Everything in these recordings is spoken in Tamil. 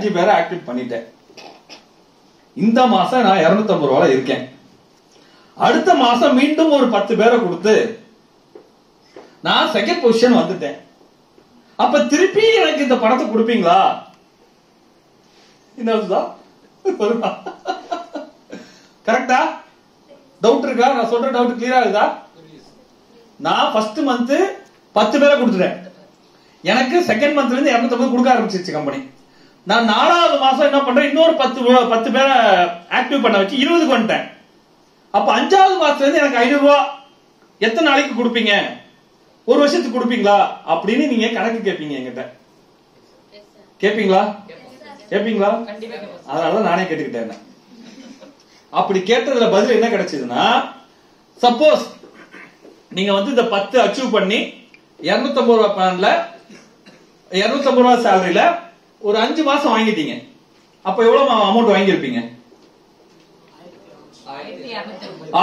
5 பேரை ஆக்டிவேட் பண்ணிட்டேன். இந்த மாசம் நான் 250 ரூபாய் இருக்கேன். அடுத்த மாசம் மீண்டும் ஒரு 10 பேரை கொடுத்து நான் செகண்ட் பொசிஷன் வந்துட்டேன். அப்ப திருப்பி எனக்கு இந்த பணத்தை கொடுப்பீங்களா? கரெக்டா? டவுட் இருக்கா? நான் சொல்ற டவுட் கிளியரா இருக்குதா? நான் ஃபர்ஸ்ட் மந்த் 10 பேரை கொடுத்துட்டேன். எனக்கு செகண்ட் மந்த்ல இருந்து 250 கொடுக்க ஆரம்பிச்சிருச்சு கம்பெனி. நான் 4வது மாசம் என்ன பண்றேன், இன்னொரு 10 பேரை ஆக்டிவ் பண்ண வச்சு 20க்கு வந்துட்டேன். அப்ப 5வது மாசத்துல இருந்து எனக்கு 500 ரூபாய் எத்தனை நாளைக்கு கொடுப்பீங்க, ஒரு வருஷத்துக்கு கொடுப்பீங்களா அப்படின்னு நீங்க கணக்கு கேட்பீங்க என்கிட்ட. கேட்பீங்களா? கேட்பீங்களா? அதனாலதான் நானே கேட்டுக்கிட்டேன். அப்படி கேட்டதுல பதில் என்ன கிடைச்சதுன்னா, சப்போஸ் நீங்க வந்து இந்த 10 அச்சீவ் பண்ணி 250 ரூபாய் பிளான்ல 250 ரூபாய் சேலரியில ஒரு 5 மாசம் வாங்கிட்டீங்க. அப்ப எவ்வளவு அமௌண்ட் வாங்கியிருப்பீங்க?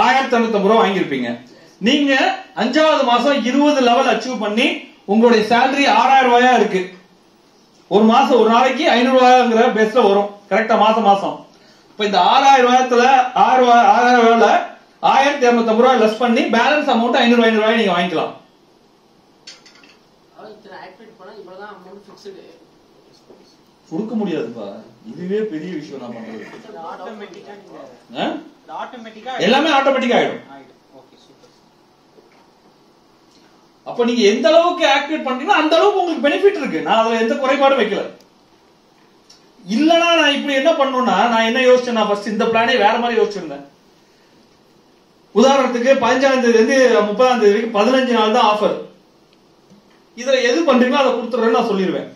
1250 ரூபாய் வாங்கியிருப்பீங்க. நீங்க 5வது மாசம் 20 லெவல் அச்சீவ் பண்ணி உங்களுடைய சேலரி 6000 ரூபாயா இருக்கு. ஒரு மாசம் ஒரு நாளைக்கு 500 ரூபாய்ங்கிற பேஸ்ல வரும். கரெக்டா? மாசம் மாசம். இப்ப இந்த 6000 ரூபாயத்துல 6000 ரூபாயில 1250 ரூபாய் லெஸ் பண்ணி பேலன்ஸ் அமௌண்ட் 500 ரூபாய் நீங்க வாங்கிக்கலாம். கொடுக்க முடியாதுப்பா. இதுவே பெரிய விஷயம். நான் பண்றது எல்லாமே ஆட்டோமேட்டிக்கா ஆயிடும். அப்ப நீங்க எந்த அளவுக்கு ஆக்டிவேட் பண்றீங்களோ அந்த அளவுக்கு உங்களுக்கு பெனிஃபிட் இருக்கு. நான் அதுல எந்த குறைபாடும் வைக்கல. இல்லனா நான் இப்படி என்ன பண்ணணும்னா, நான் என்ன யோசிச்சேன், ஃபர்ஸ்ட் இந்த பிளானே வேற மாதிரி யோசிச்சிருந்தேன். உதாரணத்துக்கு 15ஆம் தேதி இருந்து 30ஆம் தேதி வரைக்கும் 15 நாள் தான் ஆஃபர். இதுல எது பண்றீங்களோ அதை கொடுத்துறேன்னு நான் சொல்லிடுவேன்.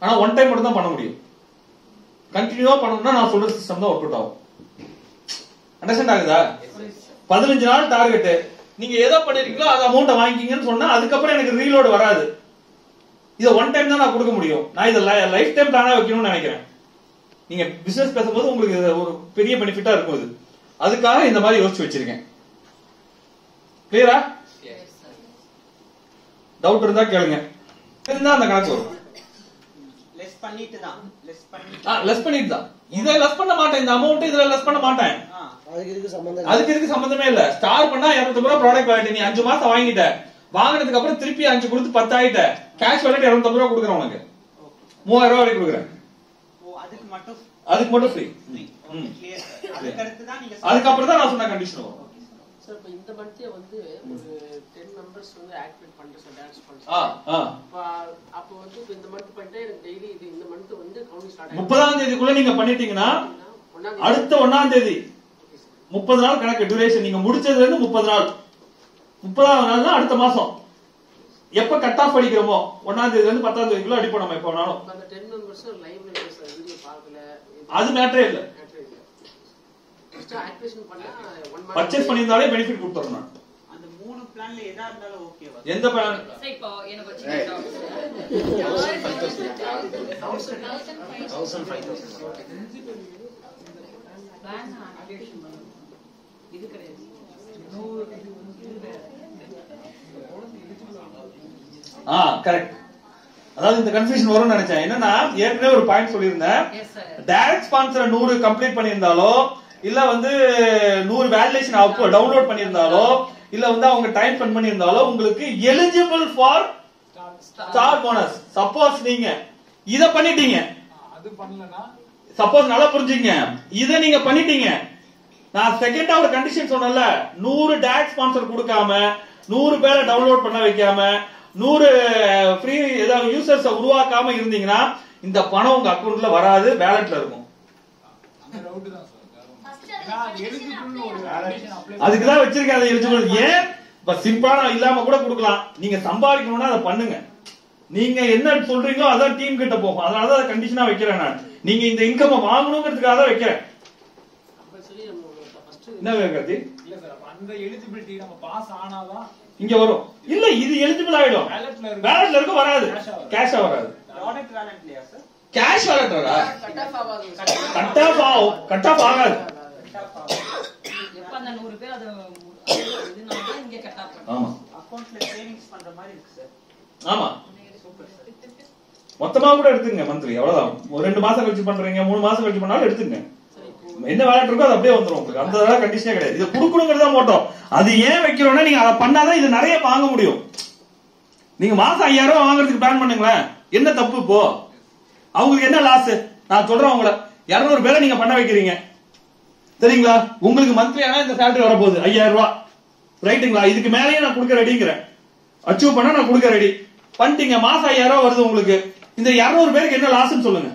ஆனா ஒன் டைம் மட்டும் தான் பண்ண முடியும். கண்டினியூவா பண்ணணும்னா நான் சொல்ற சிஸ்டம் தான் ஒர்க் அவுட் ஆகும். அண்டர்ஸ்டாண்ட் ஆகுதா? 15 நாள் டார்கெட். நீங்க எதை பண்ணிருக்கீங்களோ அது அமௌண்ட் வாங்கிக்கிங்கன்னு சொன்னா அதுக்கப்புறம் எனக்கு ரீலோடு வராது. இதை ஒன் டைம் தான் நான் கொடுக்க முடியும். நான் இதை லைஃப் டைம் பிளானா வைக்கணும்னு நினைக்கிறேன். நீங்க பிசினஸ் பேசும்போது உங்களுக்கு ஒரு பெரிய பெனிஃபிட்டா இருக்கும். இது அதுக்காக இந்த மாதிரி யோசிச்சு வச்சிருக்கேன். கிளியரா? டவுட் இருந்தா கேளுங்க. இருந்தா அந்த கணக்கு வரும். லெஸ் பண்ணிட்டு தான். இதை லெஸ் பண்ண மாட்டேன். இந்த அமௌண்ட் இதுல லெஸ் பண்ண மாட்டேன். அதுக்கு இதுக்கு சம்பந்தமே இல்ல. ஸ்டார் பண்ணா 250 ரூபாய் ப்ராடக்ட் வேலிட்டி. நீ 5 மாசம் வாங்கிட்ட, வாங்கினதுக்கு அப்புறம் திருப்பி 5 கொடுத்து 10 ஆயிட்ட. கேஷ் வேலிட்டி 250 ரூபாய் கொடுக்குறேன். உனக்கு 3000 ரூபாய் வரைக்கும் கொடுக்குறேன். அதுக்கு மட்டும் ஃப்ரீ. அதுக்கப்புறம் தான் நான் சொன்ன கண்டிஷன் வரும். சார் இப்ப இந்த மந்த் வந்து ஒரு 10 மெம்பர்ஸ் வந்து ஆக்டிவேட் பண்றேன் டான்ஸ் பண்றேன். அப்ப வந்து இந்த மந்த் பண்ணிட்டே எனக்கு டெய்லி இது இந்த மந்த் வந்து கவுண்டிங் ஸ்டார்ட் ஆகும். 30ஆம் தேதிக்குள்ள நீங்க பண்ணிட்டீங்கன்னா அடுத்த 1ஆம் தேதி 30 நாள் கணக்கு டியூரேஷன். நீங்க முடிச்சதுல இருந்து 30 நாள். 30வது நாள் தான் அடுத்த மாசம். எப்ப கட் ஆஃப் அடிக்கிறோமோ 1ஆம் தேதில இருந்து 10ஆம் தேதிக்குள்ள அடிப்போம் நம்ம. எப்ப வேணாலும். அந்த 10 மெம்பர்ஸ் லைவ்ல பேச வீடியோ பார்க்கல, அது மேட்டரே இல்ல. ஆக்டிவேஷன் பண்ணா 1 மந்த் பர்ச்சேஸ் பண்ணிருந்தாலே பெனிஃபிட் கொடுத்துறேன் நான். அந்த 3 பிளான்ல எதா இருந்தாலும் ஓகேவா? எந்த பிளான்? சார் இப்போ எனக்கு ஒரு சின்ன டவுட். 1000 பிளான் ஆக்டிவேஷன் பண்ணனும். இது கிடையாது. கரெக்ட். அதாவது இந்த கன்ஃபியூஷன் வரும்னு நினைச்சேன். என்னன்னா ஏற்கனவே ஒரு பாயிண்ட் சொல்லியிருந்தேன். டைரக்ட் ஸ்பான்சர் 100 கம்ப்ளீட் பண்ணியிருந்தாலோ, இல்ல வந்து 100 வேலிடேஷன் டவுன்லோட் பண்ணியிருந்தாலோ, இல்ல வந்து அவங்க டைம் ஸ்பெண்ட் பண்ணியிருந்தாலோ உங்களுக்கு eligible for star bonus. Suppose நீங்க இத பண்ணிட்டீங்க, அது பண்ணலனா, சப்போஸ் நல்லா புரிஞ்சுங்க, இத நீங்க பண்ணிட்டீங்க, நான் செகண்டா ஒரு கண்டிஷன் சொன்னேன்ல, 100 டைரக்ட் ஸ்பான்சர் கொடுக்காம 100 பேரை டவுன்லோட் பண்ண வைக்காம 100 ஃப்ரீ ஏதாவது யூசர்ஸ் உருவாக்காம இருந்தீங்கன்னா இந்த பணம் உங்க அக்கவுண்ட்ல வராது, வேலட்ல இருக்கும். அதுக்குதான் வச்சிருக்கேன் அதை எலிஜிபிள். ஏன் இப்ப சிம்பிளா இல்லாம கூட கொடுக்கலாம். நீங்க சம்பாதிக்கணும்னா அதை பண்ணுங்க. நீங்க என்ன சொல்றீங்களோ அதான் டீம் கிட்ட போகும். அதனாலதான் கண்டிஷனா வைக்கிறேன் நான். நீங்க இந்த இன்கம் வாங்கணுங்கிறதுக்காக தான் வைக்கிறேன். என்ன கத்தி? இல்ல சார், அந்த எலிஜிபிலிட்டி நம்ம பாஸ் ஆனாதான் இங்க வரும். இல்ல இது எலிஜிபிள் ஆயிடும். வேலட்ல இருக்கும், வராது. கேஷா வராது. ப்ராடக்ட் வேலட்லயா சார்? கேஷ் வேலட்டா கட் ஆஃப் ஆகாது. எப்ப அந்த 100 பேர் அது இதுனால தான் இங்க கட் ஆஃப் பண்ணும். ஆமா, அக்கவுண்ட்ல சேவிங்ஸ் பண்ற மாதிரி இருக்கு சார். ஆமா. Super sir. மொத்தமா கூட எடுத்துங்க மந்த்லி, அவ்வளவுதான். ஒரு 2 மாசம் கழிச்சு பண்றீங்க, 3 மாசம் கழிச்சு பண்ணாலும் எடுத்துங்க. என்ன வேலை இருக்கோ அது அப்படியே வந்துடும் உங்களுக்கு. அந்த கண்டிஷனே கிடையாது. இது கொடுக்கணுங்கிறதா மோட்டோம். அது ஏன் வைக்கிறோம்னா நீங்க அதை பண்ணாதான் இது நிறைய வாங்க முடியும். நீங்க மாசம் 5000 ரூபாய் வாங்குறதுக்கு பிளான் பண்ணுங்களேன். என்ன தப்பு இப்போ? அவங்களுக்கு என்ன லாஸ்? நான் சொல்றேன், உங்களை 200 பேரை நீங்க பண்ண வைக்கிறீங்க சரிங்களா? உங்களுக்கு மந்த்லி ஆனா இந்த சேலரி வரப்போகுது 5000 ரூபாய் ரைட்டுங்களா? இதுக்கு மேலேயே நான் கொடுக்க ரெடிங்கிறேன். அச்சீவ் பண்ணா நான் கொடுக்க ரெடி பண்ணிட்டீங்க. மாசம் 5000 ரூபாய் வருது உங்களுக்கு. இந்த 200 பேருக்கு என்ன லாஸ்ன்னு சொல்லுங்க.